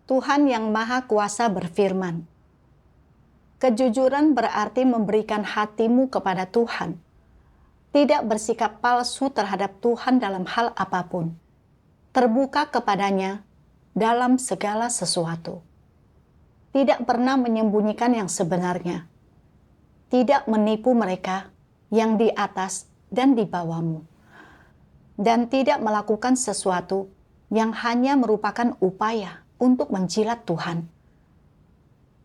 Tuhan yang Maha Kuasa berfirman, kejujuran berarti memberikan hatimu kepada Tuhan, tidak bersikap palsu terhadap Tuhan dalam hal apapun, terbuka kepadanya dalam segala sesuatu, tidak pernah menyembunyikan yang sebenarnya, tidak menipu mereka yang di atas dan di bawahmu, dan tidak melakukan sesuatu yang hanya merupakan upaya untuk menjilat Tuhan.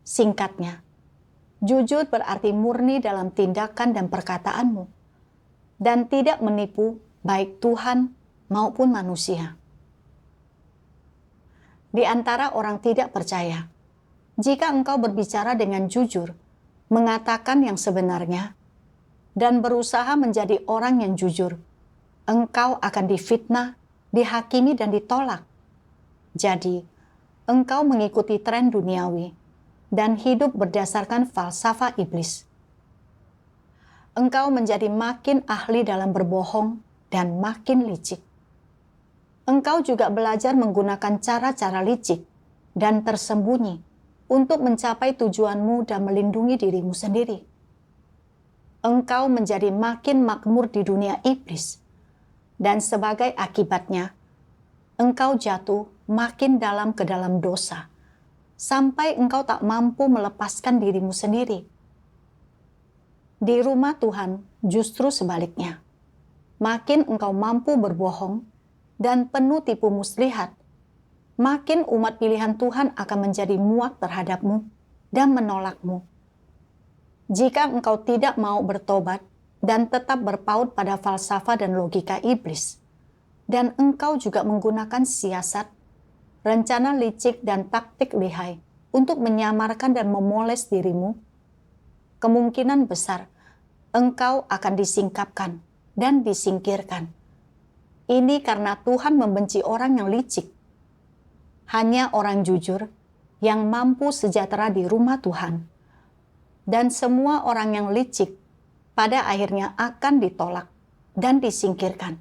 Singkatnya, jujur berarti murni dalam tindakan dan perkataanmu, dan tidak menipu baik Tuhan maupun manusia. Di antara orang tidak percaya, jika engkau berbicara dengan jujur, mengatakan yang sebenarnya, dan berusaha menjadi orang yang jujur, engkau akan difitnah, dihakimi, dan ditolak. Jadi, engkau mengikuti tren duniawi dan hidup berdasarkan falsafah iblis. Engkau menjadi makin ahli dalam berbohong dan makin licik. Engkau juga belajar menggunakan cara-cara licik dan tersembunyi untuk mencapai tujuanmu dan melindungi dirimu sendiri. Engkau menjadi makin makmur di dunia iblis, dan sebagai akibatnya, engkau jatuh makin dalam ke dalam dosa, sampai engkau tak mampu melepaskan dirimu sendiri. Di rumah Tuhan justru sebaliknya. Makin engkau mampu berbohong dan penuh tipu muslihat, makin umat pilihan Tuhan akan menjadi muak terhadapmu dan menolakmu. Jika engkau tidak mau bertobat dan tetap berpaut pada falsafah dan logika iblis, dan engkau juga menggunakan siasat, rencana licik dan taktik lihai untuk menyamarkan dan memoles dirimu, kemungkinan besar engkau akan disingkapkan dan disingkirkan. Ini karena Tuhan membenci orang yang licik. Hanya orang jujur yang mampu sejahtera di rumah Tuhan. Dan semua orang yang licik pada akhirnya akan ditolak dan disingkirkan.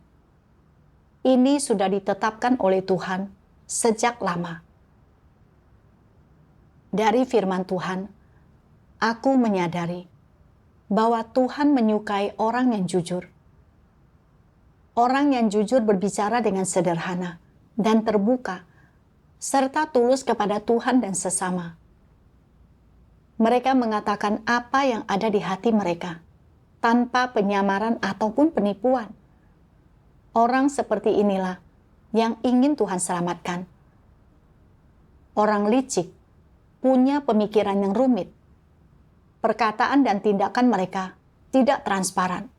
Ini sudah ditetapkan oleh Tuhan sejak lama. Dari firman Tuhan, aku menyadari bahwa Tuhan menyukai orang yang jujur. Orang yang jujur berbicara dengan sederhana dan terbuka, serta tulus kepada Tuhan dan sesama. Mereka mengatakan apa yang ada di hati mereka, tanpa penyamaran ataupun penipuan. Orang seperti inilah yang ingin Tuhan selamatkan. Orang licik punya pemikiran yang rumit. Perkataan dan tindakan mereka tidak transparan.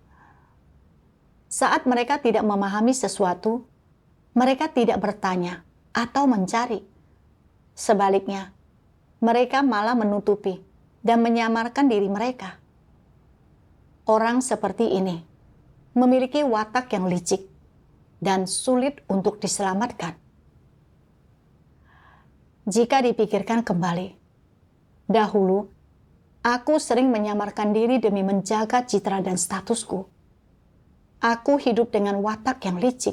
Saat mereka tidak memahami sesuatu, mereka tidak bertanya atau mencari. Sebaliknya, mereka malah menutupi dan menyamarkan diri mereka. Orang seperti ini memiliki watak yang licik dan sulit untuk diselamatkan. Jika dipikirkan kembali, dahulu aku sering menyamarkan diri demi menjaga citra dan statusku. Aku hidup dengan watak yang licik.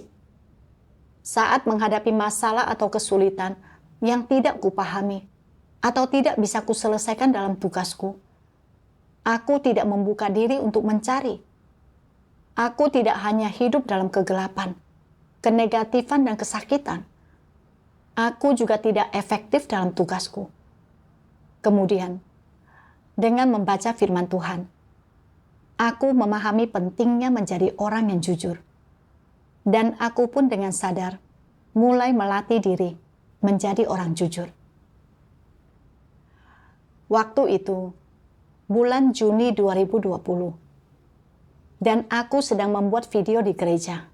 Saat menghadapi masalah atau kesulitan yang tidak kupahami atau tidak bisa kuselesaikan dalam tugasku, aku tidak membuka diri untuk mencari. Aku tidak hanya hidup dalam kegelapan, kenegatifan dan kesakitan. Aku juga tidak efektif dalam tugasku. Kemudian, dengan membaca firman Tuhan, aku memahami pentingnya menjadi orang yang jujur. Dan aku pun dengan sadar mulai melatih diri menjadi orang jujur. Waktu itu, bulan Juni 2020, dan aku sedang membuat video di gereja.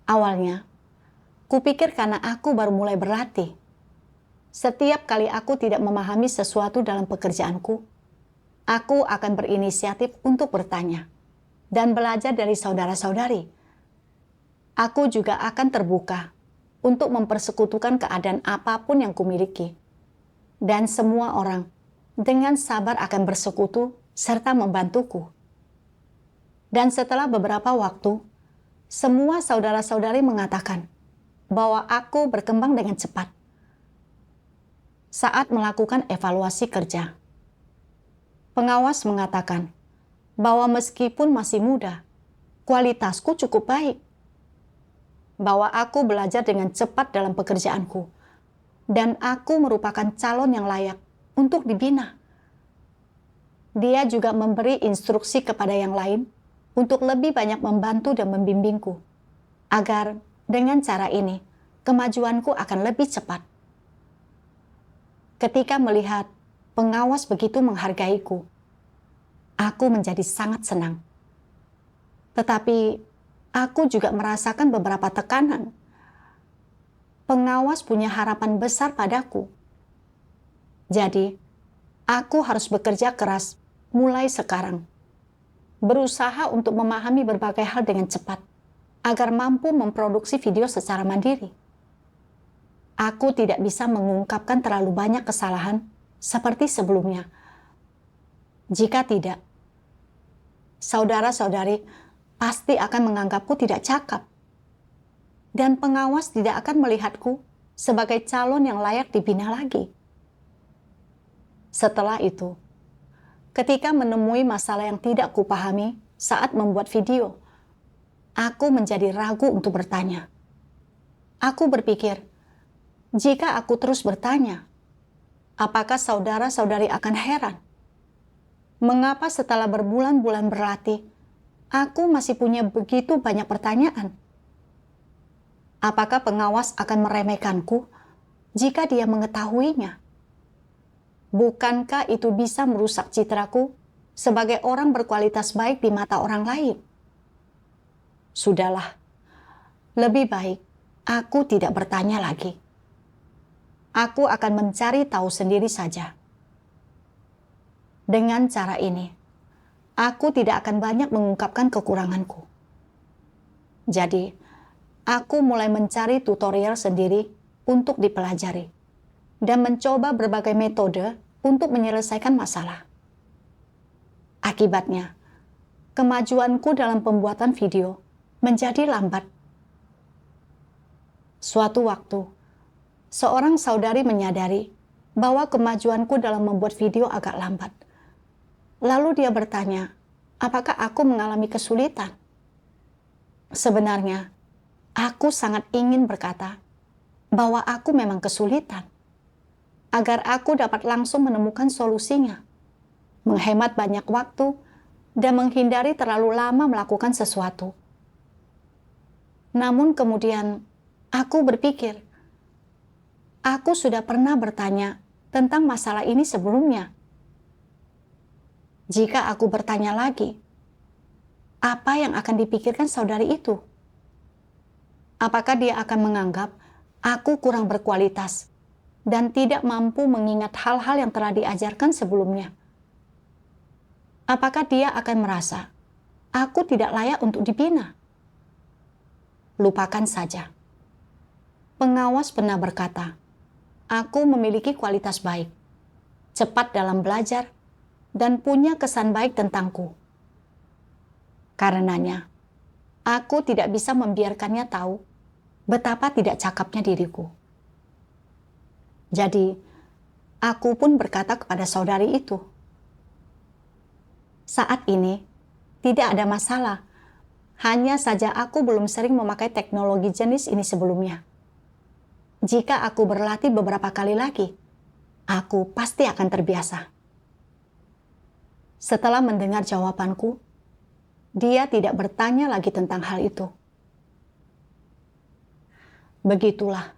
Awalnya, kupikir karena aku baru mulai berlatih. Setiap kali aku tidak memahami sesuatu dalam pekerjaanku, aku akan berinisiatif untuk bertanya dan belajar dari saudara-saudari. Aku juga akan terbuka untuk mempersekutukan keadaan apapun yang kumiliki. Dan semua orang dengan sabar akan bersekutu serta membantuku. Dan setelah beberapa waktu, semua saudara-saudari mengatakan bahwa aku berkembang dengan cepat. saat melakukan evaluasi kerja. Pengawas mengatakan bahwa meskipun masih muda, kualitasku cukup baik. Bahwa aku belajar dengan cepat dalam pekerjaanku, dan aku merupakan calon yang layak untuk dibina. Dia juga memberi instruksi kepada yang lain untuk lebih banyak membantu dan membimbingku, agar dengan cara ini kemajuanku akan lebih cepat. Ketika melihat pengawas begitu menghargaiku, aku menjadi sangat senang. Tetapi aku juga merasakan beberapa tekanan. Pengawas punya harapan besar padaku. Jadi, aku harus bekerja keras mulai sekarang. Berusaha untuk memahami berbagai hal dengan cepat, agar mampu memproduksi video secara mandiri. Aku tidak bisa mengungkapkan terlalu banyak kesalahan seperti sebelumnya. Jika tidak, saudara-saudari pasti akan menganggapku tidak cakap. Dan pengawas tidak akan melihatku sebagai calon yang layak dibina lagi. Setelah itu, ketika menemui masalah yang tidak kupahami saat membuat video, aku menjadi ragu untuk bertanya. Aku berpikir, jika aku terus bertanya, apakah saudara-saudari akan heran? Mengapa setelah berbulan-bulan berlatih, aku masih punya begitu banyak pertanyaan? Apakah pengawas akan meremehkanku jika dia mengetahuinya? Bukankah itu bisa merusak citraku sebagai orang berkualitas baik di mata orang lain? Sudahlah, lebih baik aku tidak bertanya lagi. Aku akan mencari tahu sendiri saja. Dengan cara ini, aku tidak akan banyak mengungkapkan kekuranganku. Jadi, aku mulai mencari tutorial sendiri untuk dipelajari dan mencoba berbagai metode untuk menyelesaikan masalah. Akibatnya, kemajuanku dalam pembuatan video menjadi lambat. Suatu waktu, seorang saudari menyadari bahwa kemajuanku dalam membuat video agak lambat. Lalu dia bertanya, apakah aku mengalami kesulitan? Sebenarnya, aku sangat ingin berkata bahwa aku memang kesulitan, agar aku dapat langsung menemukan solusinya, menghemat banyak waktu, dan menghindari terlalu lama melakukan sesuatu. Namun kemudian, aku berpikir, aku sudah pernah bertanya tentang masalah ini sebelumnya. Jika aku bertanya lagi, apa yang akan dipikirkan saudari itu? Apakah dia akan menganggap aku kurang berkualitas dan tidak mampu mengingat hal-hal yang telah diajarkan sebelumnya? Apakah dia akan merasa aku tidak layak untuk dibina? Lupakan saja. Pengawas pernah berkata, aku memiliki kualitas baik, cepat dalam belajar, dan punya kesan baik tentangku. Karenanya, aku tidak bisa membiarkannya tahu betapa tidak cakapnya diriku. Jadi, aku pun berkata kepada saudari itu, saat ini tidak ada masalah, hanya saja aku belum sering memakai teknologi jenis ini sebelumnya. Jika aku berlatih beberapa kali lagi, aku pasti akan terbiasa. Setelah mendengar jawabanku, dia tidak bertanya lagi tentang hal itu. Begitulah,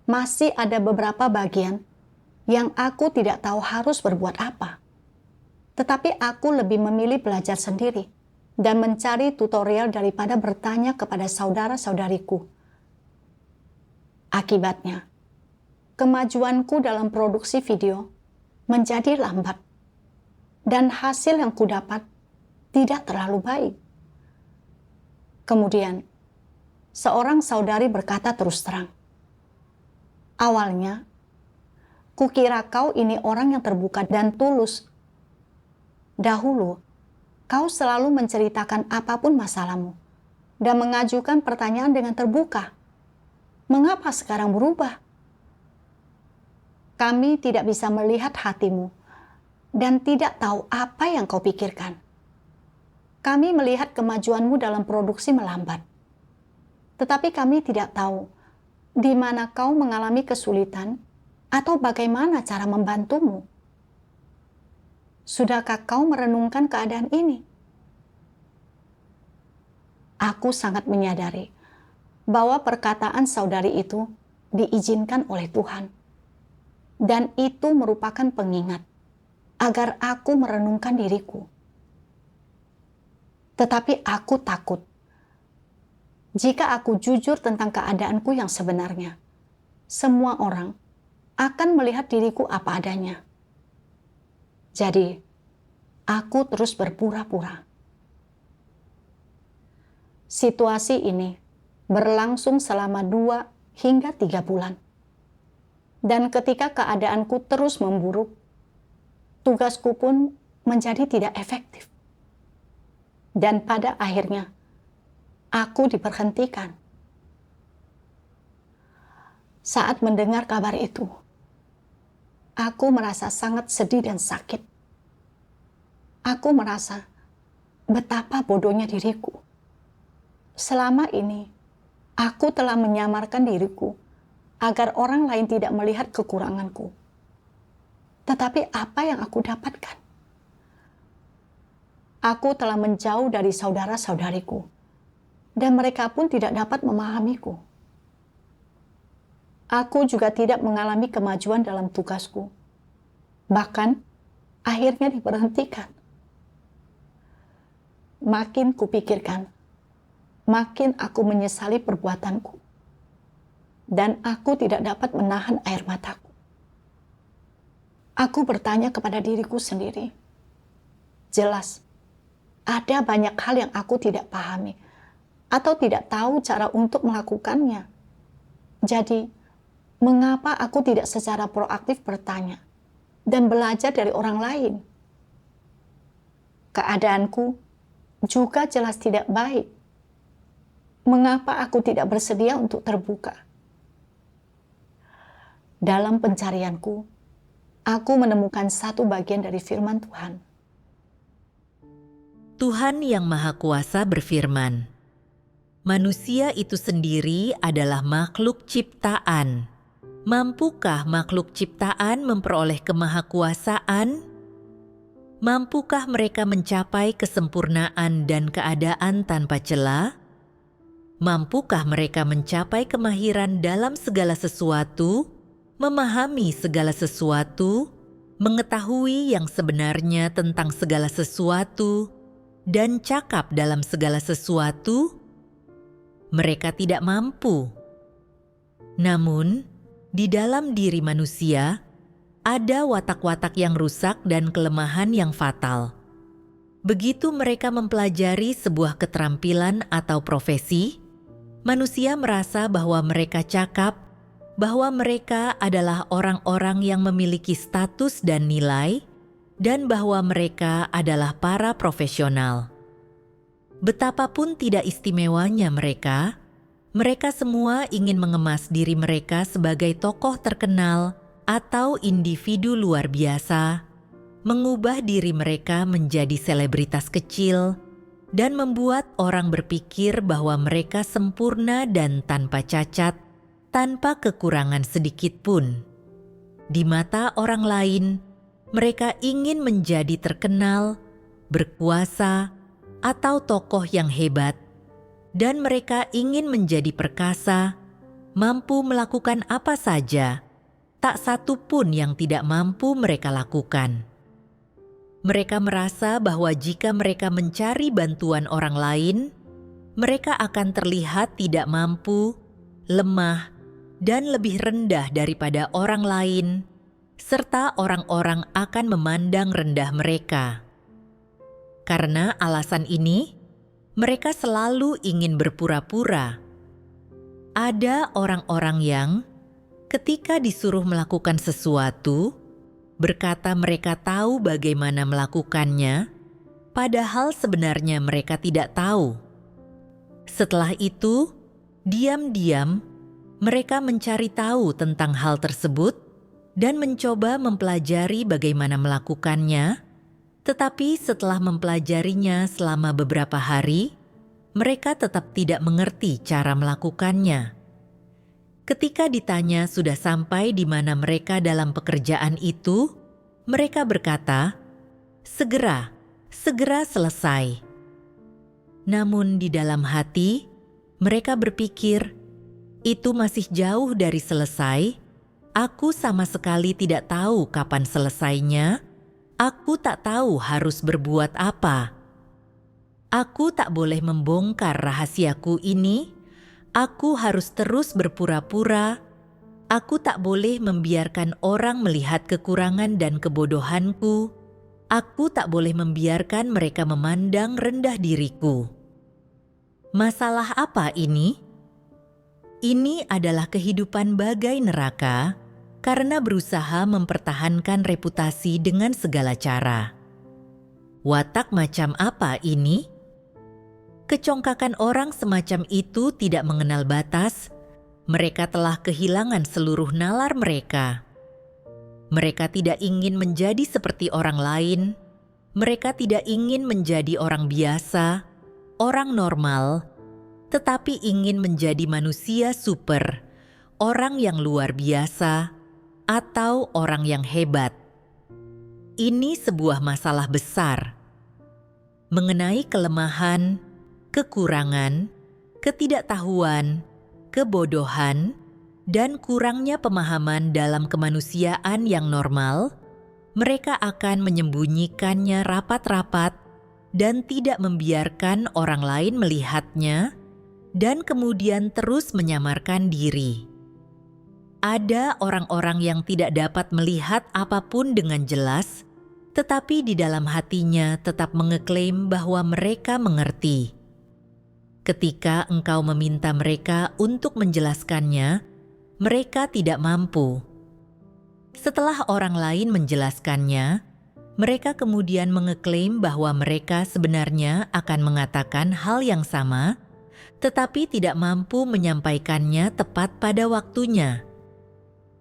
masih ada beberapa bagian yang aku tidak tahu harus berbuat apa. Tetapi aku lebih memilih belajar sendiri dan mencari tutorial daripada bertanya kepada saudara-saudariku. Akibatnya, kemajuanku dalam produksi video menjadi lambat dan hasil yang kudapat tidak terlalu baik. Kemudian, seorang saudari berkata terus terang, awalnya, kukira kau ini orang yang terbuka dan tulus. Dahulu, kau selalu menceritakan apapun masalahmu dan mengajukan pertanyaan dengan terbuka. Mengapa sekarang berubah? Kami tidak bisa melihat hatimu dan tidak tahu apa yang kau pikirkan. Kami melihat kemajuanmu dalam produksi melambat. Tetapi kami tidak tahu di mana kau mengalami kesulitan atau bagaimana cara membantumu. Sudahkah kau merenungkan keadaan ini? Aku sangat menyadari bahwa perkataan saudari itu diizinkan oleh Tuhan. Dan itu merupakan pengingat agar aku merenungkan diriku. Tetapi aku takut jika aku jujur tentang keadaanku yang sebenarnya, semua orang akan melihat diriku apa adanya. Jadi, aku terus berpura-pura. Situasi ini berlangsung selama 2 hingga 3 bulan. Dan ketika keadaanku terus memburuk, tugasku pun menjadi tidak efektif. Dan pada akhirnya, aku diberhentikan. Saat mendengar kabar itu, aku merasa sangat sedih dan sakit. Aku merasa betapa bodohnya diriku. Selama ini, aku telah menyamarkan diriku agar orang lain tidak melihat kekuranganku. Tetapi apa yang aku dapatkan? Aku telah menjauh dari saudara-saudariku, dan mereka pun tidak dapat memahamiku. Aku juga tidak mengalami kemajuan dalam tugasku. Bahkan, akhirnya diberhentikan. Makin kupikirkan, makin aku menyesali perbuatanku. Dan aku tidak dapat menahan air mataku. Aku bertanya kepada diriku sendiri. Jelas, ada banyak hal yang aku tidak pahami atau tidak tahu cara untuk melakukannya. Jadi, mengapa aku tidak secara proaktif bertanya dan belajar dari orang lain? Keadaanku juga jelas tidak baik. Mengapa aku tidak bersedia untuk terbuka? Dalam pencarianku, aku menemukan satu bagian dari firman Tuhan. Tuhan yang Maha Kuasa berfirman, manusia itu sendiri adalah makhluk ciptaan. Mampukah makhluk ciptaan memperoleh kemahakuasaan? Mampukah mereka mencapai kesempurnaan dan keadaan tanpa cela? Mampukah mereka mencapai kemahiran dalam segala sesuatu, memahami segala sesuatu, mengetahui yang sebenarnya tentang segala sesuatu, dan cakap dalam segala sesuatu? Mereka tidak mampu. Namun, di dalam diri manusia, ada watak-watak yang rusak dan kelemahan yang fatal. Begitu mereka mempelajari sebuah keterampilan atau profesi, manusia merasa bahwa mereka cakap, bahwa mereka adalah orang-orang yang memiliki status dan nilai, dan bahwa mereka adalah para profesional. Betapapun tidak istimewanya mereka semua ingin mengemas diri mereka sebagai tokoh terkenal atau individu luar biasa, mengubah diri mereka menjadi selebritas kecil, dan membuat orang berpikir bahwa mereka sempurna dan tanpa cacat, tanpa kekurangan sedikit pun. Di mata orang lain, mereka ingin menjadi terkenal, berkuasa, atau tokoh yang hebat, dan mereka ingin menjadi perkasa, mampu melakukan apa saja, tak satu pun yang tidak mampu mereka lakukan. Mereka merasa bahwa jika mereka mencari bantuan orang lain, mereka akan terlihat tidak mampu, lemah, dan lebih rendah daripada orang lain, serta orang-orang akan memandang rendah mereka. Karena alasan ini, mereka selalu ingin berpura-pura. Ada orang-orang yang, ketika disuruh melakukan sesuatu, berkata mereka tahu bagaimana melakukannya, padahal sebenarnya mereka tidak tahu. Setelah itu, diam-diam, mereka mencari tahu tentang hal tersebut dan mencoba mempelajari bagaimana melakukannya, tetapi setelah mempelajarinya selama beberapa hari, mereka tetap tidak mengerti cara melakukannya. Ketika ditanya sudah sampai di mana mereka dalam pekerjaan itu, mereka berkata, "Segera selesai." Namun di dalam hati, mereka berpikir, "Itu masih jauh dari selesai. Aku sama sekali tidak tahu kapan selesainya. Aku tak tahu harus berbuat apa. Aku tak boleh membongkar rahasiaku ini. Aku harus terus berpura-pura. Aku tak boleh membiarkan orang melihat kekurangan dan kebodohanku. Aku tak boleh membiarkan mereka memandang rendah diriku." Masalah apa ini? Ini adalah kehidupan bagai neraka karena berusaha mempertahankan reputasi dengan segala cara. Watak macam apa ini? Kecongkakan orang semacam itu tidak mengenal batas. Mereka telah kehilangan seluruh nalar mereka. Mereka tidak ingin menjadi seperti orang lain. Mereka tidak ingin menjadi orang biasa, orang normal, tetapi ingin menjadi manusia super, orang yang luar biasa, atau orang yang hebat. Ini sebuah masalah besar mengenai kelemahan, kekurangan, ketidaktahuan, kebodohan, dan kurangnya pemahaman dalam kemanusiaan yang normal. Mereka akan menyembunyikannya rapat-rapat dan tidak membiarkan orang lain melihatnya, dan kemudian terus menyamarkan diri. Ada orang-orang yang tidak dapat melihat apapun dengan jelas, tetapi di dalam hatinya tetap mengeklaim bahwa mereka mengerti. Ketika engkau meminta mereka untuk menjelaskannya, mereka tidak mampu. Setelah orang lain menjelaskannya, mereka kemudian mengeklaim bahwa mereka sebenarnya akan mengatakan hal yang sama, tetapi tidak mampu menyampaikannya tepat pada waktunya.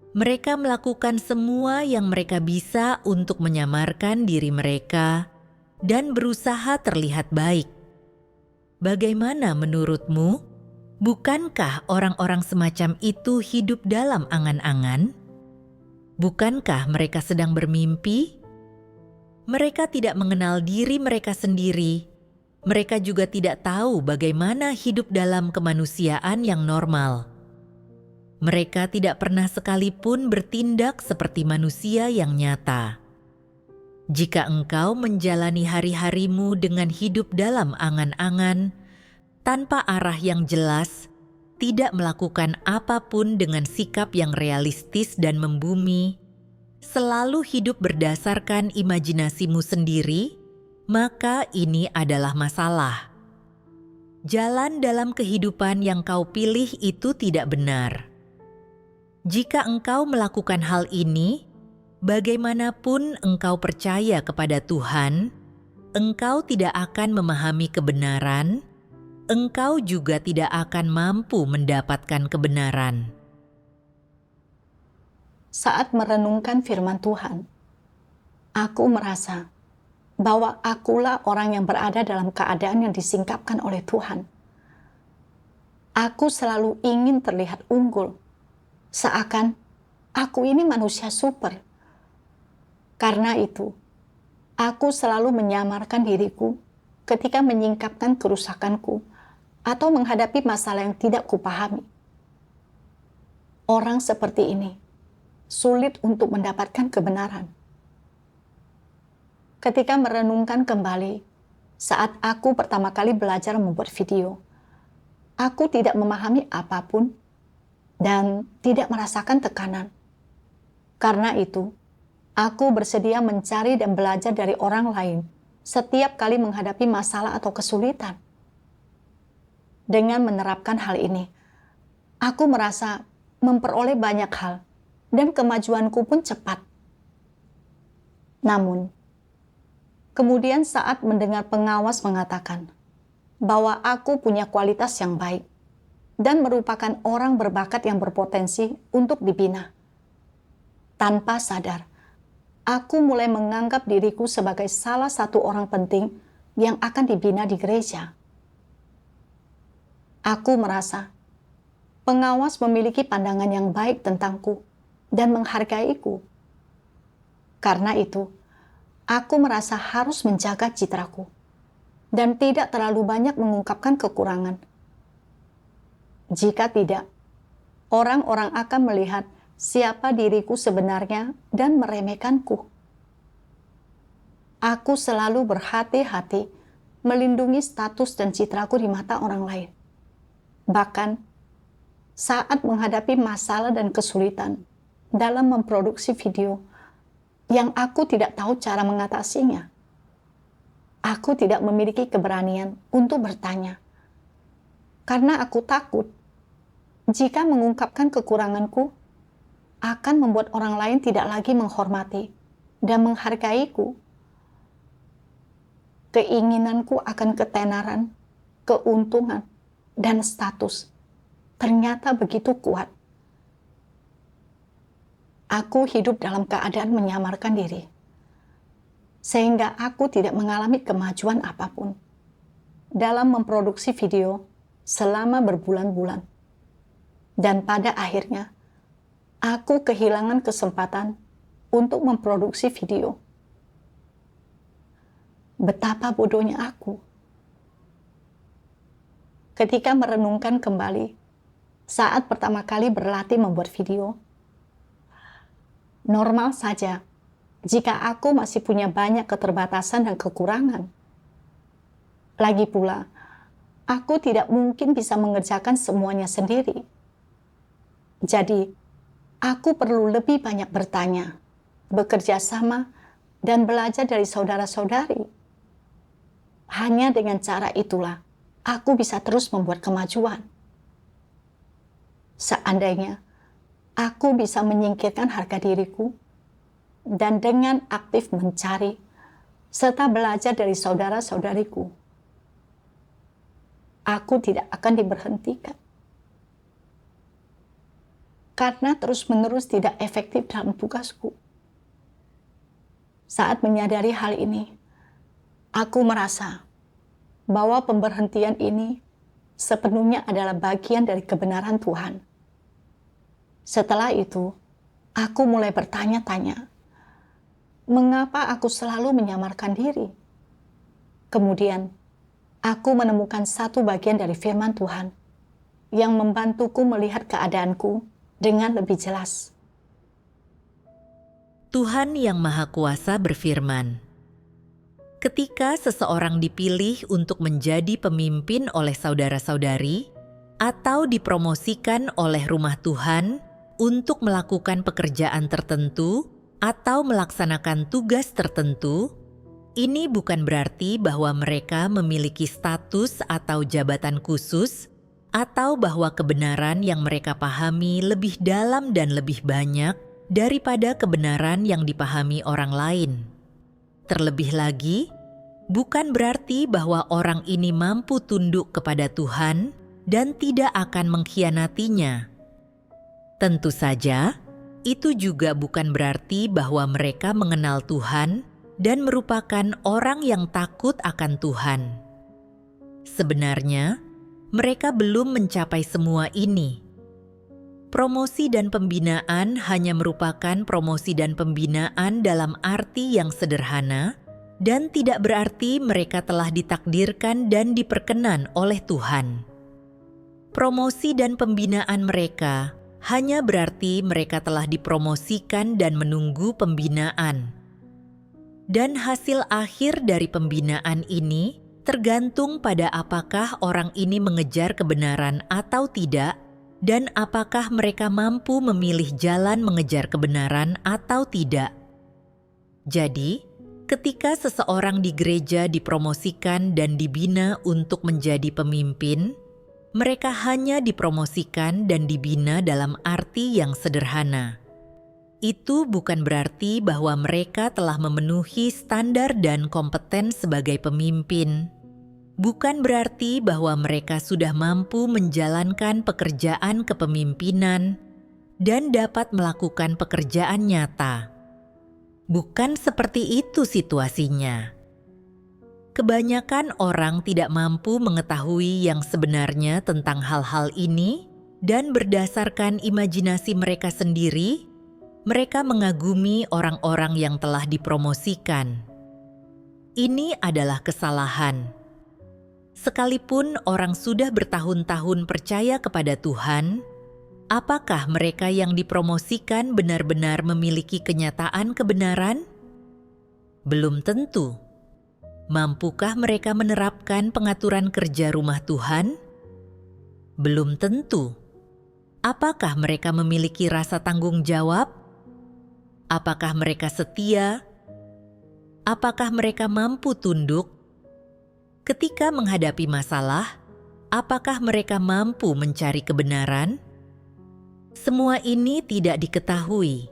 Mereka melakukan semua yang mereka bisa untuk menyamarkan diri mereka dan berusaha terlihat baik. Bagaimana menurutmu? Bukankah orang-orang semacam itu hidup dalam angan-angan? Bukankah mereka sedang bermimpi? Mereka tidak mengenal diri mereka sendiri. Mereka juga tidak tahu bagaimana hidup dalam kemanusiaan yang normal. Mereka tidak pernah sekalipun bertindak seperti manusia yang nyata. Jika engkau menjalani hari-harimu dengan hidup dalam angan-angan, tanpa arah yang jelas, tidak melakukan apapun dengan sikap yang realistis dan membumi, selalu hidup berdasarkan imajinasimu sendiri, maka ini adalah masalah. Jalan dalam kehidupan yang kau pilih itu tidak benar. Jika engkau melakukan hal ini, bagaimanapun engkau percaya kepada Tuhan, engkau tidak akan memahami kebenaran, engkau juga tidak akan mampu mendapatkan kebenaran. Saat merenungkan firman Tuhan, aku merasa bahwa akulah orang yang berada dalam keadaan yang disingkapkan oleh Tuhan. Aku selalu ingin terlihat unggul, seakan aku ini manusia super. Karena itu, aku selalu menyamarkan diriku ketika menyingkapkan kerusakanku atau menghadapi masalah yang tidak kupahami. Orang seperti ini sulit untuk mendapatkan kebenaran. Ketika merenungkan kembali, saat aku pertama kali belajar membuat video, aku tidak memahami apapun dan tidak merasakan tekanan. Karena itu, aku bersedia mencari dan belajar dari orang lain setiap kali menghadapi masalah atau kesulitan. Dengan menerapkan hal ini, aku merasa memperoleh banyak hal dan kemajuanku pun cepat. Namun, kemudian saat mendengar pengawas mengatakan bahwa aku punya kualitas yang baik dan merupakan orang berbakat yang berpotensi untuk dibina, Tanpa sadar, aku mulai menganggap diriku sebagai salah satu orang penting yang akan dibina di gereja. Aku merasa pengawas memiliki pandangan yang baik tentangku dan menghargaiku. Karena itu, aku merasa harus menjaga citraku dan tidak terlalu banyak mengungkapkan kekurangan. Jika tidak, orang-orang akan melihat siapa diriku sebenarnya dan meremehkanku. Aku selalu berhati-hati melindungi status dan citraku di mata orang lain. Bahkan saat menghadapi masalah dan kesulitan dalam memproduksi video yang aku tidak tahu cara mengatasinya, aku tidak memiliki keberanian untuk bertanya. Karena aku takut jika mengungkapkan kekuranganku akan membuat orang lain tidak lagi menghormati dan menghargaiku. Keinginanku akan ketenaran, keuntungan, dan status ternyata begitu kuat. Aku hidup dalam keadaan menyamarkan diri, sehingga aku tidak mengalami kemajuan apapun dalam memproduksi video selama berbulan-bulan. Dan pada akhirnya, aku kehilangan kesempatan untuk memproduksi video. Betapa bodohnya aku. Ketika merenungkan kembali, saat pertama kali berlatih membuat video, normal saja jika aku masih punya banyak keterbatasan dan kekurangan. Lagi pula, aku tidak mungkin bisa mengerjakan semuanya sendiri. Jadi, aku perlu lebih banyak bertanya, bekerja sama, dan belajar dari saudara-saudari. Hanya dengan cara itulah, aku bisa terus membuat kemajuan. Seandainya, aku bisa menyingkirkan harga diriku, dan dengan aktif mencari, serta belajar dari saudara-saudariku, aku tidak akan diberhentikan. Karena terus-menerus tidak efektif dalam tugasku. Saat menyadari hal ini, aku merasa bahwa pemberhentian ini sepenuhnya adalah bagian dari kebenaran Tuhan. Setelah itu, aku mulai bertanya-tanya, mengapa aku selalu menyamarkan diri? Kemudian, aku menemukan satu bagian dari firman Tuhan yang membantuku melihat keadaanku dengan lebih jelas. Tuhan Yang Maha Kuasa berfirman, ketika seseorang dipilih untuk menjadi pemimpin oleh saudara-saudari atau dipromosikan oleh rumah Tuhan untuk melakukan pekerjaan tertentu atau melaksanakan tugas tertentu, ini bukan berarti bahwa mereka memiliki status atau jabatan khusus atau bahwa kebenaran yang mereka pahami lebih dalam dan lebih banyak daripada kebenaran yang dipahami orang lain. Terlebih lagi, bukan berarti bahwa orang ini mampu tunduk kepada Tuhan dan tidak akan mengkhianatinya. Tentu saja, itu juga bukan berarti bahwa mereka mengenal Tuhan dan merupakan orang yang takut akan Tuhan. Sebenarnya, mereka belum mencapai semua ini. Promosi dan pembinaan hanya merupakan promosi dan pembinaan dalam arti yang sederhana dan tidak berarti mereka telah ditakdirkan dan diperkenan oleh Tuhan. Promosi dan pembinaan mereka hanya berarti mereka telah dipromosikan dan menunggu pembinaan. Dan hasil akhir dari pembinaan ini tergantung pada apakah orang ini mengejar kebenaran atau tidak, dan apakah mereka mampu memilih jalan mengejar kebenaran atau tidak. Jadi, ketika seseorang di gereja dipromosikan dan dibina untuk menjadi pemimpin, mereka hanya dipromosikan dan dibina dalam arti yang sederhana. Itu bukan berarti bahwa mereka telah memenuhi standar dan kompeten sebagai pemimpin. Bukan berarti bahwa mereka sudah mampu menjalankan pekerjaan kepemimpinan, dan dapat melakukan pekerjaan nyata. Bukan seperti itu situasinya. Kebanyakan orang tidak mampu mengetahui yang sebenarnya tentang hal-hal ini, dan berdasarkan imajinasi mereka sendiri, mereka mengagumi orang-orang yang telah dipromosikan. Ini adalah kesalahan. Sekalipun orang sudah bertahun-tahun percaya kepada Tuhan, apakah mereka yang dipromosikan benar-benar memiliki kenyataan kebenaran? Belum tentu. Mampukah mereka menerapkan pengaturan kerja rumah Tuhan? Belum tentu. Apakah mereka memiliki rasa tanggung jawab? Apakah mereka setia? Apakah mereka mampu tunduk? Ketika menghadapi masalah, apakah mereka mampu mencari kebenaran? Semua ini tidak diketahui.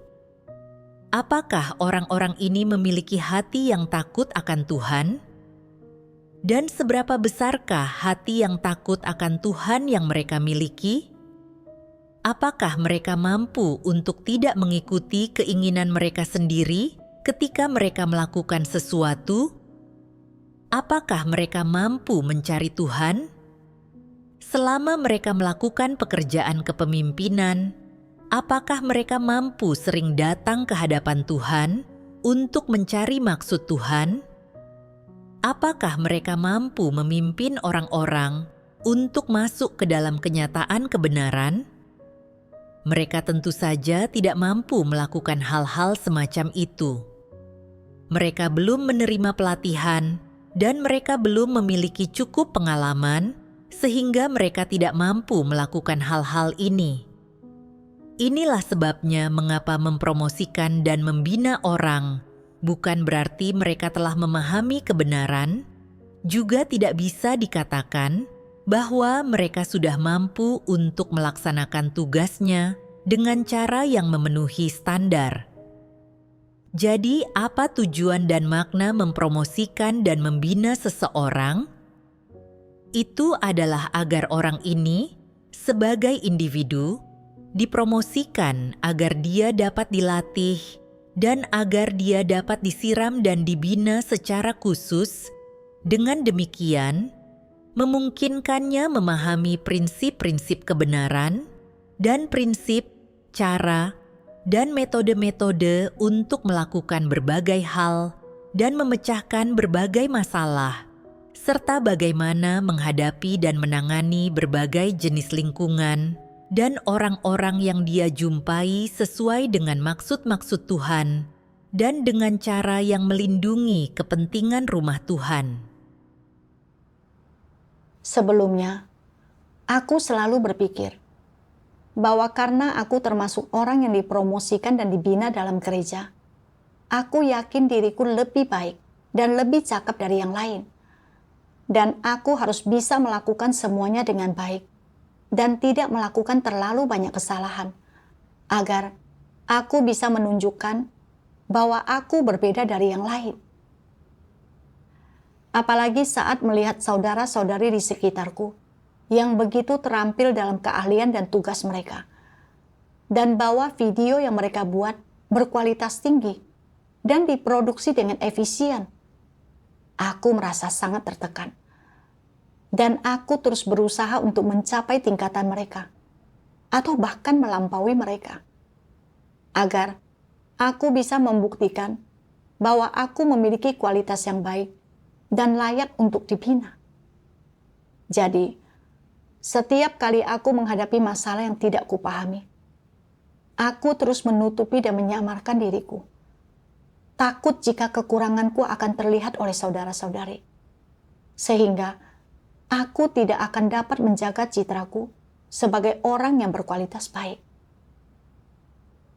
Apakah orang-orang ini memiliki hati yang takut akan Tuhan? Dan seberapa besarkah hati yang takut akan Tuhan yang mereka miliki? Apakah mereka mampu untuk tidak mengikuti keinginan mereka sendiri ketika mereka melakukan sesuatu? Apakah mereka mampu mencari Tuhan? Selama mereka melakukan pekerjaan kepemimpinan, apakah mereka mampu sering datang ke hadapan Tuhan untuk mencari maksud Tuhan? Apakah mereka mampu memimpin orang-orang untuk masuk ke dalam kenyataan kebenaran? Mereka tentu saja tidak mampu melakukan hal-hal semacam itu. Mereka belum menerima pelatihan, dan mereka belum memiliki cukup pengalaman sehingga mereka tidak mampu melakukan hal-hal ini. Inilah sebabnya mengapa mempromosikan dan membina orang bukan berarti mereka telah memahami kebenaran, juga tidak bisa dikatakan bahwa mereka sudah mampu untuk melaksanakan tugasnya dengan cara yang memenuhi standar. Jadi, apa tujuan dan makna mempromosikan dan membina seseorang? Itu adalah agar orang ini, sebagai individu, dipromosikan agar dia dapat dilatih dan agar dia dapat disiram dan dibina secara khusus. Dengan demikian, memungkinkannya memahami prinsip-prinsip kebenaran dan prinsip, cara, dan metode-metode untuk melakukan berbagai hal dan memecahkan berbagai masalah, serta bagaimana menghadapi dan menangani berbagai jenis lingkungan dan orang-orang yang dia jumpai sesuai dengan maksud-maksud Tuhan dan dengan cara yang melindungi kepentingan rumah Tuhan. Sebelumnya, aku selalu berpikir bahwa karena aku termasuk orang yang dipromosikan dan dibina dalam gereja, aku yakin diriku lebih baik dan lebih cakap dari yang lain. Dan aku harus bisa melakukan semuanya dengan baik dan tidak melakukan terlalu banyak kesalahan, agar aku bisa menunjukkan bahwa aku berbeda dari yang lain. Apalagi saat melihat saudara-saudari di sekitarku yang begitu terampil dalam keahlian dan tugas mereka, dan bahwa video yang mereka buat berkualitas tinggi dan diproduksi dengan efisien. Aku merasa sangat tertekan. Dan aku terus berusaha untuk mencapai tingkatan mereka, atau bahkan melampaui mereka, agar aku bisa membuktikan bahwa aku memiliki kualitas yang baik dan layak untuk dibina. Jadi, setiap kali aku menghadapi masalah yang tidak kupahami, aku terus menutupi dan menyamarkan diriku. Takut jika kekuranganku akan terlihat oleh saudara-saudari, sehingga aku tidak akan dapat menjaga citraku sebagai orang yang berkualitas baik.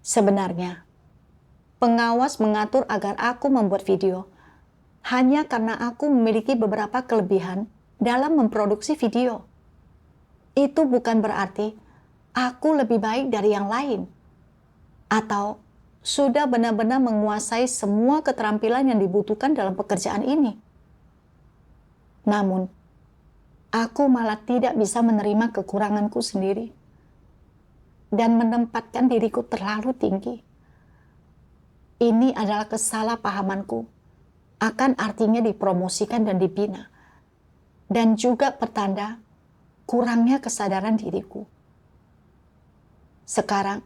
Sebenarnya, pengawas mengatur agar aku membuat video hanya karena aku memiliki beberapa kelebihan dalam memproduksi video. Itu bukan berarti aku lebih baik dari yang lain, atau sudah benar-benar menguasai semua keterampilan yang dibutuhkan dalam pekerjaan ini. Namun, aku malah tidak bisa menerima kekuranganku sendiri. dan menempatkan diriku terlalu tinggi. Ini adalah kesalahpahamanku akan artinya dipromosikan dan dibina, dan juga pertanda kurangnya kesadaran diriku. Sekarang,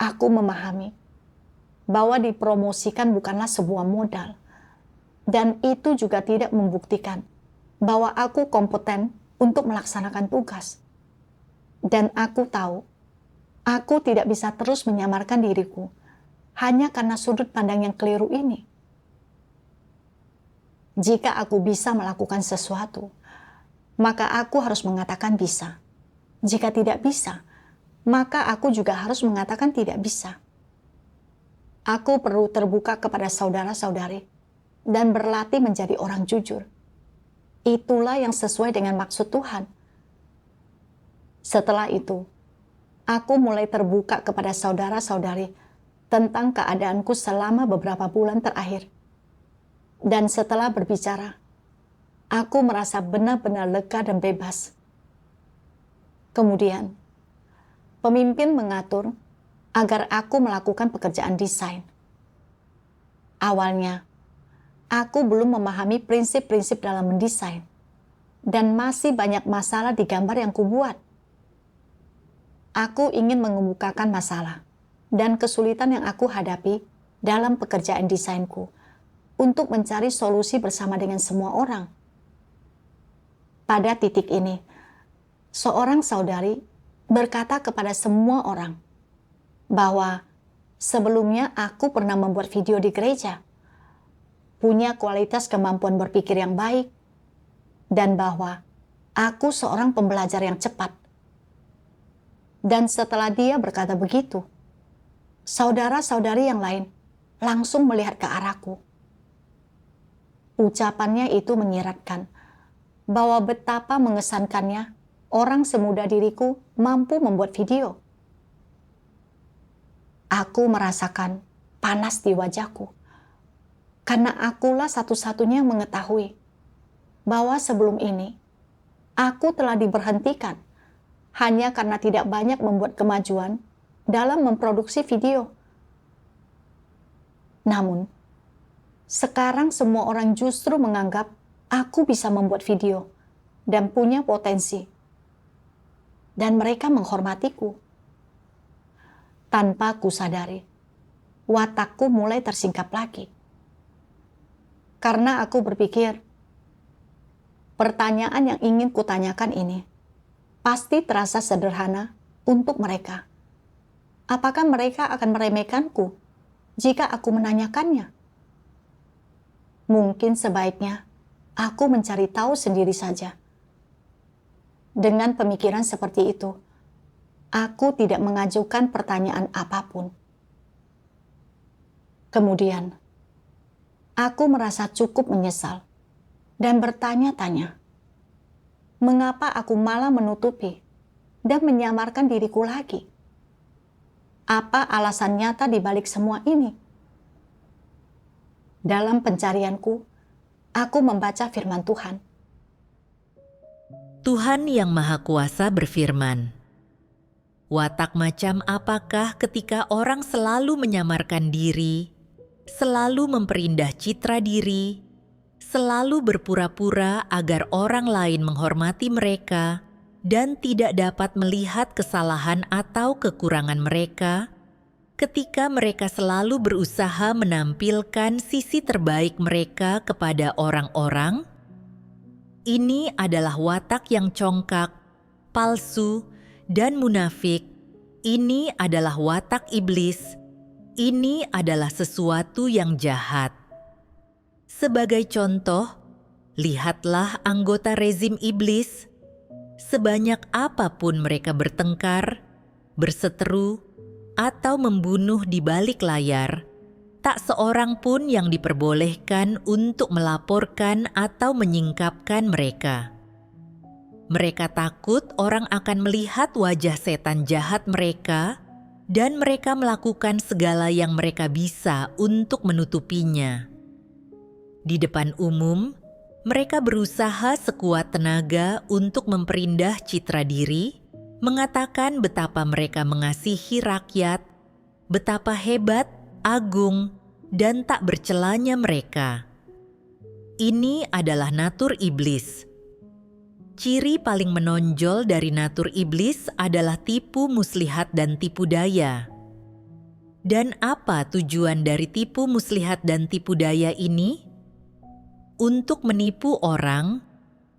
aku memahami bahwa dipromosikan bukanlah sebuah modal, dan itu juga tidak membuktikan bahwa aku kompeten untuk melaksanakan tugas. Dan aku tahu, aku tidak bisa terus menyamarkan diriku hanya karena sudut pandang yang keliru ini. Jika aku bisa melakukan sesuatu, maka aku harus mengatakan bisa. Jika tidak bisa, maka aku juga harus mengatakan tidak bisa. Aku perlu terbuka kepada saudara-saudari dan berlatih menjadi orang jujur. Itulah yang sesuai dengan maksud Tuhan. Setelah itu, aku mulai terbuka kepada saudara-saudari tentang keadaanku selama beberapa bulan terakhir. Dan setelah berbicara, aku merasa benar-benar lega dan bebas. Kemudian, pemimpin mengatur agar aku melakukan pekerjaan desain. Awalnya, aku belum memahami prinsip-prinsip dalam mendesain, dan masih banyak masalah di gambar yang kubuat. Aku ingin mengemukakan masalah dan kesulitan yang aku hadapi dalam pekerjaan desainku untuk mencari solusi bersama dengan semua orang. Pada titik ini, seorang saudari berkata kepada semua orang bahwa sebelumnya aku pernah membuat video di gereja, punya kualitas kemampuan berpikir yang baik, dan bahwa aku seorang pembelajar yang cepat. Dan setelah dia berkata begitu, saudara-saudari yang lain langsung melihat ke arahku. Ucapannya itu menyiratkan bahwa betapa mengesankannya orang semuda diriku mampu membuat video. Aku merasakan panas di wajahku, karena akulah satu-satunya yang mengetahui bahwa sebelum ini aku telah diberhentikan hanya karena tidak banyak membuat kemajuan dalam memproduksi video. Namun, sekarang semua orang justru menganggap aku bisa membuat video dan punya potensi. Dan mereka menghormatiku. Tanpa kusadari, watakku mulai tersingkap lagi. Karena aku berpikir, pertanyaan yang ingin kutanyakan ini pasti terasa sederhana untuk mereka. Apakah mereka akan meremehkanku jika aku menanyakannya? Mungkin sebaiknya aku mencari tahu sendiri saja. Dengan pemikiran seperti itu, aku tidak mengajukan pertanyaan apapun. Kemudian, aku merasa cukup menyesal dan bertanya-tanya, mengapa aku malah menutupi dan menyamarkan diriku lagi? Apa alasan nyata di balik semua ini? Dalam pencarianku, aku membaca firman Tuhan. Tuhan Yang Maha Kuasa berfirman, "Watak macam apakah ketika orang selalu menyamarkan diri, selalu memperindah citra diri, selalu berpura-pura agar orang lain menghormati mereka, dan tidak dapat melihat kesalahan atau kekurangan mereka, ketika mereka selalu berusaha menampilkan sisi terbaik mereka kepada orang-orang? Ini adalah watak yang congkak, palsu, dan munafik. Ini adalah watak iblis. Ini adalah sesuatu yang jahat." Sebagai contoh, lihatlah anggota rezim iblis. Sebanyak apapun mereka bertengkar, berseteru, atau membunuh di balik layar, tak seorang pun yang diperbolehkan untuk melaporkan atau menyingkapkan mereka. Mereka takut orang akan melihat wajah setan jahat mereka, dan mereka melakukan segala yang mereka bisa untuk menutupinya. Di depan umum, mereka berusaha sekuat tenaga untuk memperindah citra diri, mengatakan betapa mereka mengasihi rakyat, betapa hebat, agung, dan tak bercelanya mereka. Ini adalah natur iblis. Ciri paling menonjol dari natur iblis adalah tipu muslihat dan tipu daya. Dan apa tujuan dari tipu muslihat dan tipu daya ini? Untuk menipu orang,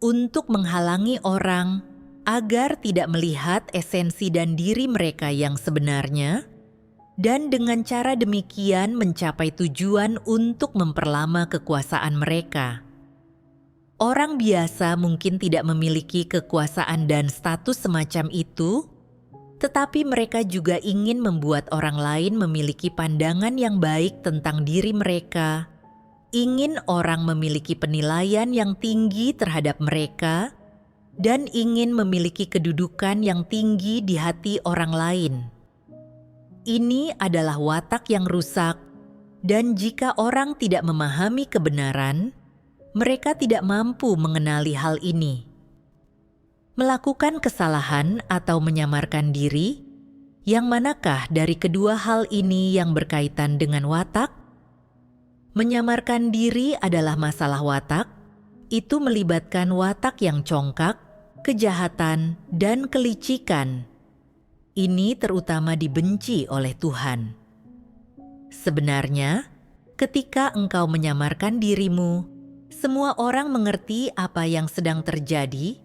untuk menghalangi orang, agar tidak melihat esensi dan diri mereka yang sebenarnya, dan dengan cara demikian mencapai tujuan untuk memperlama kekuasaan mereka. Orang biasa mungkin tidak memiliki kekuasaan dan status semacam itu, tetapi mereka juga ingin membuat orang lain memiliki pandangan yang baik tentang diri mereka, ingin orang memiliki penilaian yang tinggi terhadap mereka, dan ingin memiliki kedudukan yang tinggi di hati orang lain. Ini adalah watak yang rusak, dan jika orang tidak memahami kebenaran, mereka tidak mampu mengenali hal ini. Melakukan kesalahan atau menyamarkan diri, yang manakah dari kedua hal ini yang berkaitan dengan watak? Menyamarkan diri adalah masalah watak, itu melibatkan watak yang congkak, kejahatan, dan kelicikan. Ini terutama dibenci oleh Tuhan. Sebenarnya, ketika engkau menyamarkan dirimu, semua orang mengerti apa yang sedang terjadi,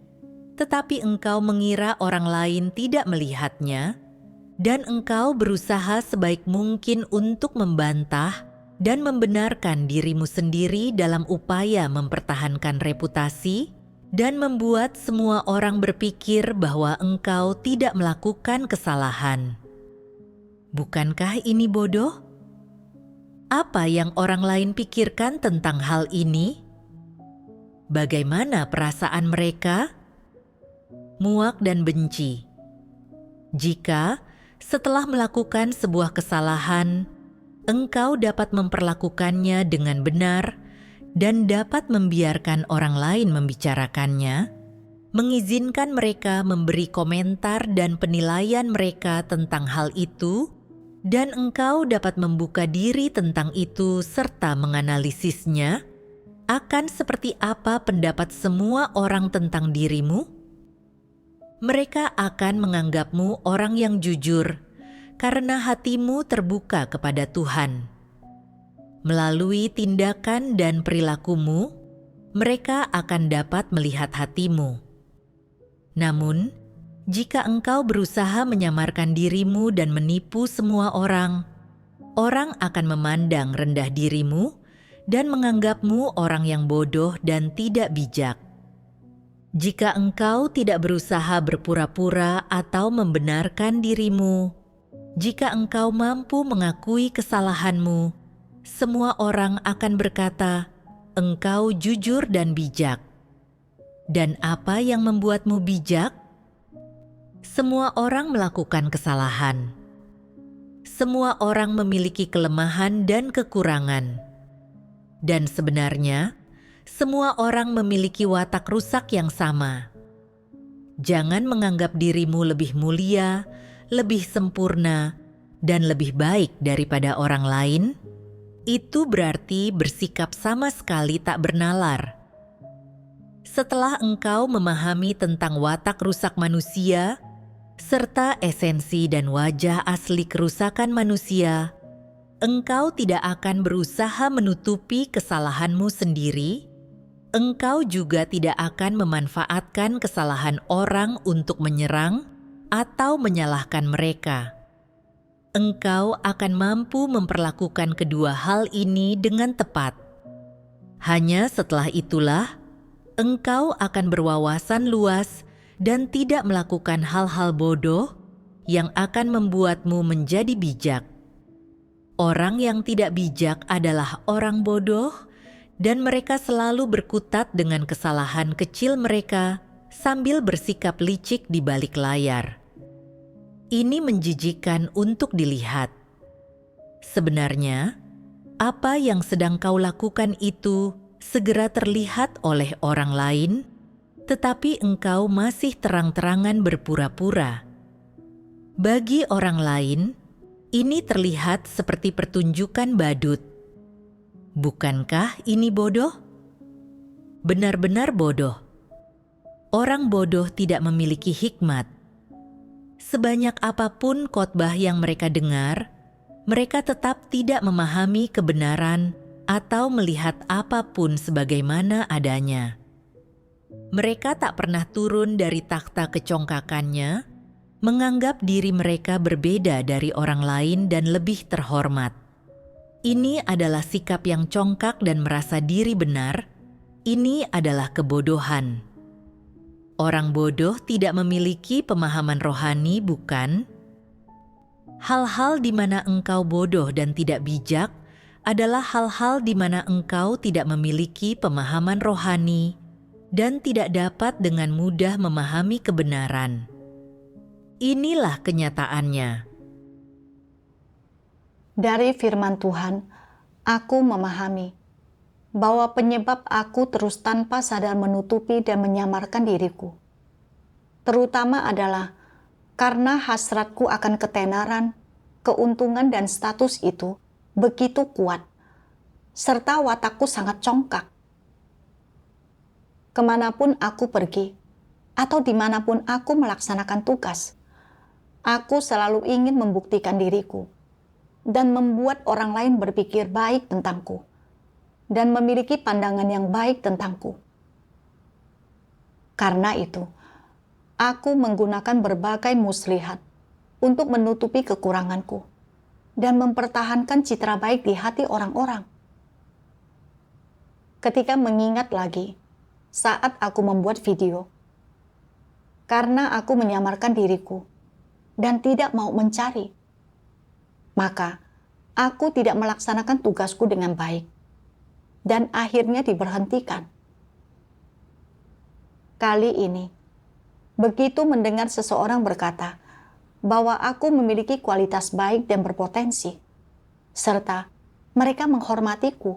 tetapi engkau mengira orang lain tidak melihatnya, dan engkau berusaha sebaik mungkin untuk membantah dan membenarkan dirimu sendiri dalam upaya mempertahankan reputasi dan membuat semua orang berpikir bahwa engkau tidak melakukan kesalahan. Bukankah ini bodoh? Apa yang orang lain pikirkan tentang hal ini? Bagaimana perasaan mereka? Muak dan benci. Jika setelah melakukan sebuah kesalahan, engkau dapat memperlakukannya dengan benar dan dapat membiarkan orang lain membicarakannya, mengizinkan mereka memberi komentar dan penilaian mereka tentang hal itu, dan engkau dapat membuka diri tentang itu serta menganalisisnya, akan seperti apa pendapat semua orang tentang dirimu? Mereka akan menganggapmu orang yang jujur karena hatimu terbuka kepada Tuhan. Melalui tindakan dan perilakumu, mereka akan dapat melihat hatimu. Namun, jika engkau berusaha menyamarkan dirimu dan menipu semua orang, orang akan memandang rendah dirimu dan menganggapmu orang yang bodoh dan tidak bijak. Jika engkau tidak berusaha berpura-pura atau membenarkan dirimu, jika engkau mampu mengakui kesalahanmu, semua orang akan berkata, engkau jujur dan bijak. Dan apa yang membuatmu bijak? Semua orang melakukan kesalahan. Semua orang memiliki kelemahan dan kekurangan. Dan sebenarnya, semua orang memiliki watak rusak yang sama. Jangan menganggap dirimu lebih mulia, lebih sempurna, dan lebih baik daripada orang lain. Itu berarti bersikap sama sekali tak bernalar. Setelah engkau memahami tentang watak rusak manusia, serta esensi dan wajah asli kerusakan manusia, engkau tidak akan berusaha menutupi kesalahanmu sendiri. Engkau juga tidak akan memanfaatkan kesalahan orang untuk menyerang atau menyalahkan mereka. Engkau akan mampu memperlakukan kedua hal ini dengan tepat. Hanya setelah itulah, engkau akan berwawasan luas dan tidak melakukan hal-hal bodoh yang akan membuatmu menjadi bijak. Orang yang tidak bijak adalah orang bodoh, dan mereka selalu berkutat dengan kesalahan kecil mereka sambil bersikap licik di balik layar. Ini menjijikkan untuk dilihat. Sebenarnya, apa yang sedang kau lakukan itu segera terlihat oleh orang lain, tetapi engkau masih terang-terangan berpura-pura. Bagi orang lain, ini terlihat seperti pertunjukan badut. Bukankah ini bodoh? Benar-benar bodoh. Orang bodoh tidak memiliki hikmat. Sebanyak apapun khotbah yang mereka dengar, mereka tetap tidak memahami kebenaran atau melihat apapun sebagaimana adanya. Mereka tak pernah turun dari takhta kecongkakannya, menganggap diri mereka berbeda dari orang lain dan lebih terhormat. Ini adalah sikap yang congkak dan merasa diri benar. Ini adalah kebodohan. Orang bodoh tidak memiliki pemahaman rohani, bukan? Hal-hal di mana engkau bodoh dan tidak bijak adalah hal-hal di mana engkau tidak memiliki pemahaman rohani dan tidak dapat dengan mudah memahami kebenaran. Inilah kenyataannya. Dari firman Tuhan, aku memahami bahwa penyebab aku terus tanpa sadar menutupi dan menyamarkan diriku, terutama adalah karena hasratku akan ketenaran, keuntungan dan status itu begitu kuat, serta watakku sangat congkak. Kemanapun aku pergi, atau dimanapun aku melaksanakan tugas, aku selalu ingin membuktikan diriku dan membuat orang lain berpikir baik tentangku dan memiliki pandangan yang baik tentangku. Karena itu, aku menggunakan berbagai muslihat untuk menutupi kekuranganku dan mempertahankan citra baik di hati orang-orang. Ketika mengingat lagi saat aku membuat video, karena aku menyamarkan diriku dan tidak mau mencari, maka aku tidak melaksanakan tugasku dengan baik dan akhirnya diberhentikan. Kali ini, begitu mendengar seseorang berkata bahwa aku memiliki kualitas baik dan berpotensi, serta mereka menghormatiku,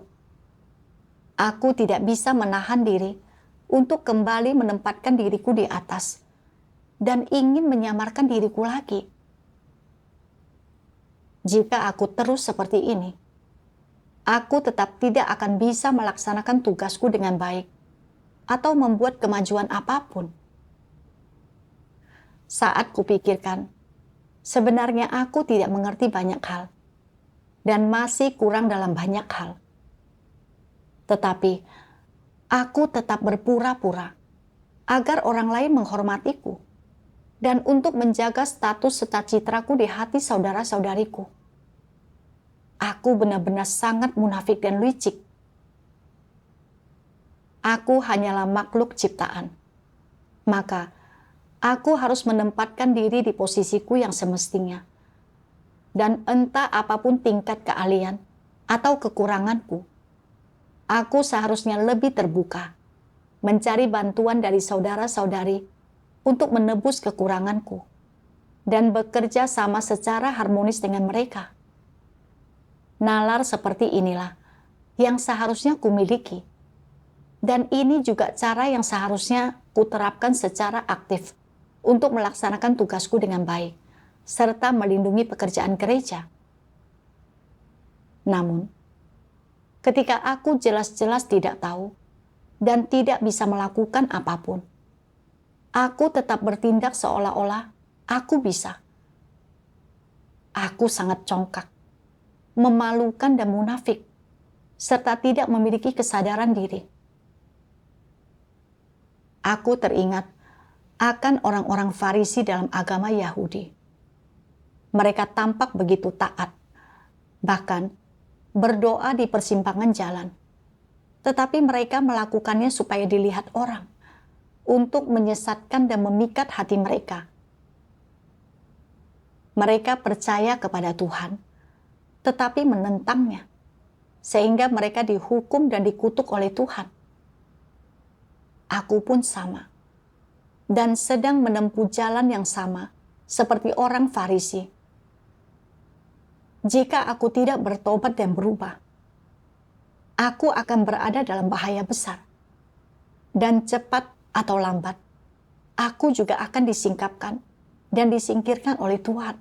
aku tidak bisa menahan diri untuk kembali menempatkan diriku di atas dan ingin menyamarkan diriku lagi. Jika aku terus seperti ini, aku tetap tidak akan bisa melaksanakan tugasku dengan baik atau membuat kemajuan apapun. Saat kupikirkan, sebenarnya aku tidak mengerti banyak hal dan masih kurang dalam banyak hal. Tetapi, aku tetap berpura-pura agar orang lain menghormatiku dan untuk menjaga status serta citraku di hati saudara-saudariku. Aku benar-benar sangat munafik dan licik. Aku hanyalah makhluk ciptaan. Maka, aku harus menempatkan diri di posisiku yang semestinya. Dan entah apapun tingkat keahlian atau kekuranganku, aku seharusnya lebih terbuka, mencari bantuan dari saudara-saudari untuk menebus kekuranganku, dan bekerja sama secara harmonis dengan mereka. Nalar seperti inilah yang seharusnya kumiliki, dan ini juga cara yang seharusnya kuterapkan secara aktif untuk melaksanakan tugasku dengan baik, serta melindungi pekerjaan gereja. Namun, ketika aku jelas-jelas tidak tahu dan tidak bisa melakukan apapun, aku tetap bertindak seolah-olah aku bisa. Aku sangat congkak, memalukan dan munafik, serta tidak memiliki kesadaran diri. Aku teringat akan orang-orang Farisi dalam agama Yahudi. Mereka tampak begitu taat, bahkan berdoa di persimpangan jalan. Tetapi mereka melakukannya supaya dilihat orang, untuk menyesatkan dan memikat hati mereka. Mereka percaya kepada Tuhan, tetapi menentangnya, sehingga mereka dihukum dan dikutuk oleh Tuhan. Aku pun sama, dan sedang menempuh jalan yang sama seperti orang Farisi. Jika aku tidak bertobat dan berubah, aku akan berada dalam bahaya besar, dan cepat atau lambat, aku juga akan disingkapkan dan disingkirkan oleh Tuhan.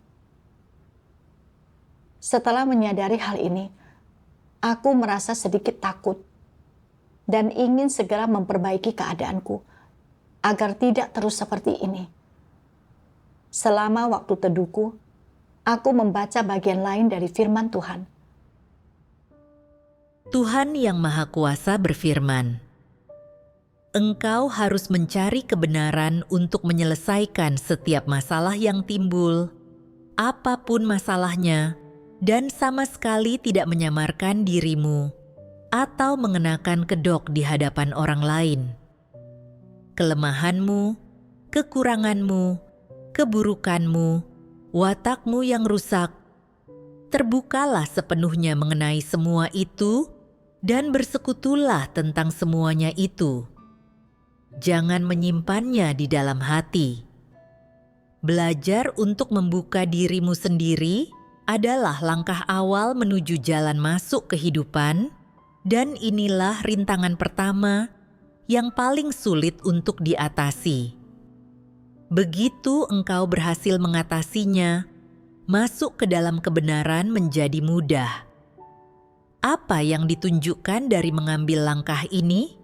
Setelah menyadari hal ini, aku merasa sedikit takut dan ingin segera memperbaiki keadaanku agar tidak terus seperti ini. Selama waktu teduhku, aku membaca bagian lain dari firman Tuhan. Tuhan yang Maha Kuasa berfirman, "Engkau harus mencari kebenaran untuk menyelesaikan setiap masalah yang timbul, apapun masalahnya, dan sama sekali tidak menyamarkan dirimu atau mengenakan kedok di hadapan orang lain. Kelemahanmu, kekuranganmu, keburukanmu, watakmu yang rusak, terbukalah sepenuhnya mengenai semua itu dan bersekutulah tentang semuanya itu. Jangan menyimpannya di dalam hati. Belajar untuk membuka dirimu sendiri adalah langkah awal menuju jalan masuk kehidupan, dan inilah rintangan pertama yang paling sulit untuk diatasi. Begitu engkau berhasil mengatasinya, masuk ke dalam kebenaran menjadi mudah. Apa yang ditunjukkan dari mengambil langkah ini?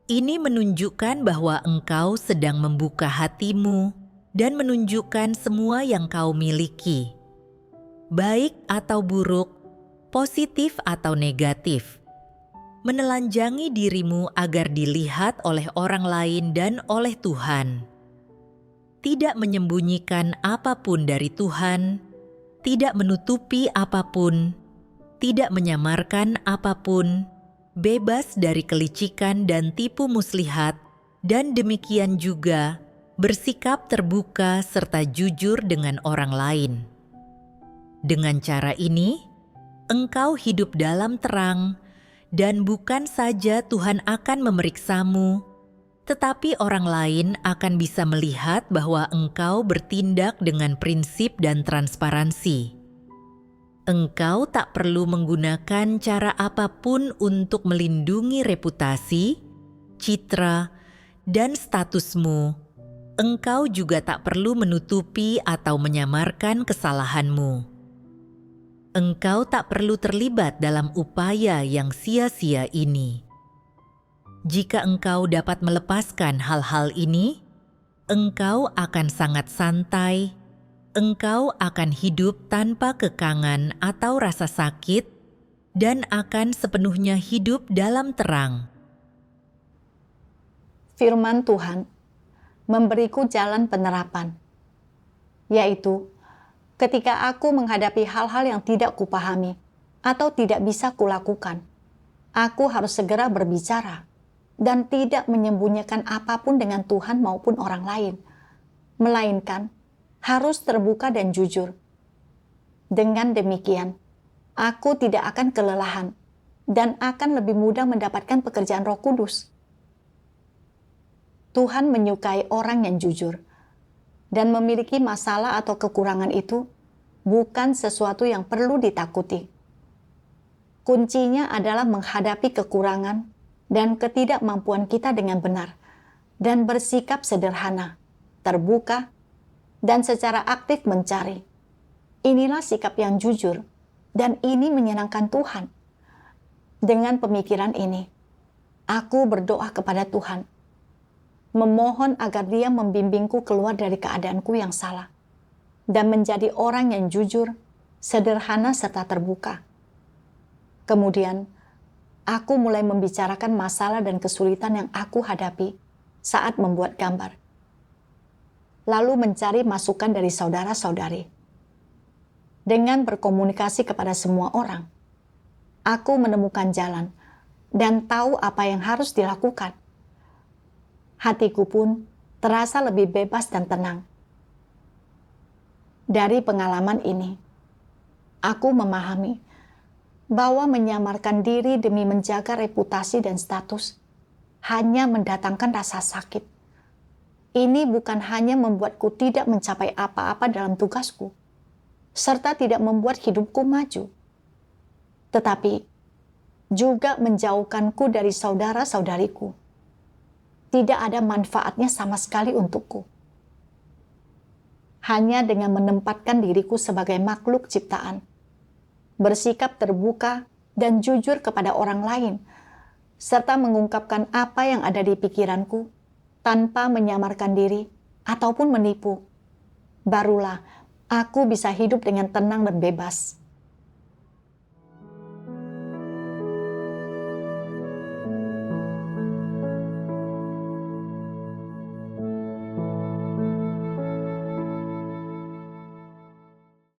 Ini menunjukkan bahwa engkau sedang membuka hatimu dan menunjukkan semua yang kau miliki, baik atau buruk, positif atau negatif. Menelanjangi dirimu agar dilihat oleh orang lain dan oleh Tuhan. Tidak menyembunyikan apapun dari Tuhan, tidak menutupi apapun, tidak menyamarkan apapun, bebas dari kelicikan dan tipu muslihat, dan demikian juga bersikap terbuka serta jujur dengan orang lain. Dengan cara ini, engkau hidup dalam terang, dan bukan saja Tuhan akan memeriksamu, tetapi orang lain akan bisa melihat bahwa engkau bertindak dengan prinsip dan transparansi. Engkau tak perlu menggunakan cara apapun untuk melindungi reputasi, citra, dan statusmu. Engkau juga tak perlu menutupi atau menyamarkan kesalahanmu. Engkau tak perlu terlibat dalam upaya yang sia-sia ini. Jika engkau dapat melepaskan hal-hal ini, engkau akan sangat santai. Engkau akan hidup tanpa kekangan atau rasa sakit dan akan sepenuhnya hidup dalam terang. Firman Tuhan memberiku jalan penerapan, yaitu ketika aku menghadapi hal-hal yang tidak kupahami atau tidak bisa kulakukan, aku harus segera berbicara dan tidak menyembunyikan apapun dengan Tuhan maupun orang lain, melainkan harus terbuka dan jujur. Dengan demikian, aku tidak akan kelelahan dan akan lebih mudah mendapatkan pekerjaan Roh Kudus. Tuhan menyukai orang yang jujur, dan memiliki masalah atau kekurangan itu bukan sesuatu yang perlu ditakuti. Kuncinya adalah menghadapi kekurangan dan ketidakmampuan kita dengan benar, dan bersikap sederhana, terbuka, dan secara aktif mencari. Inilah sikap yang jujur, dan ini menyenangkan Tuhan. Dengan pemikiran ini, aku berdoa kepada Tuhan, memohon agar Dia membimbingku keluar dari keadaanku yang salah, dan menjadi orang yang jujur, sederhana, serta terbuka. Kemudian, aku mulai membicarakan masalah dan kesulitan yang aku hadapi saat membuat gambar, lalu mencari masukan dari saudara-saudari. Dengan berkomunikasi kepada semua orang, aku menemukan jalan dan tahu apa yang harus dilakukan. Hatiku pun terasa lebih bebas dan tenang. Dari pengalaman ini, aku memahami bahwa menyamarkan diri demi menjaga reputasi dan status hanya mendatangkan rasa sakit. Ini bukan hanya membuatku tidak mencapai apa-apa dalam tugasku, serta tidak membuat hidupku maju, tetapi juga menjauhkanku dari saudara-saudariku. Tidak ada manfaatnya sama sekali untukku. hanya dengan menempatkan diriku sebagai makhluk ciptaan, bersikap terbuka dan jujur kepada orang lain, serta mengungkapkan apa yang ada di pikiranku tanpa menyamarkan diri ataupun menipu. Barulah aku bisa hidup dengan tenang dan bebas.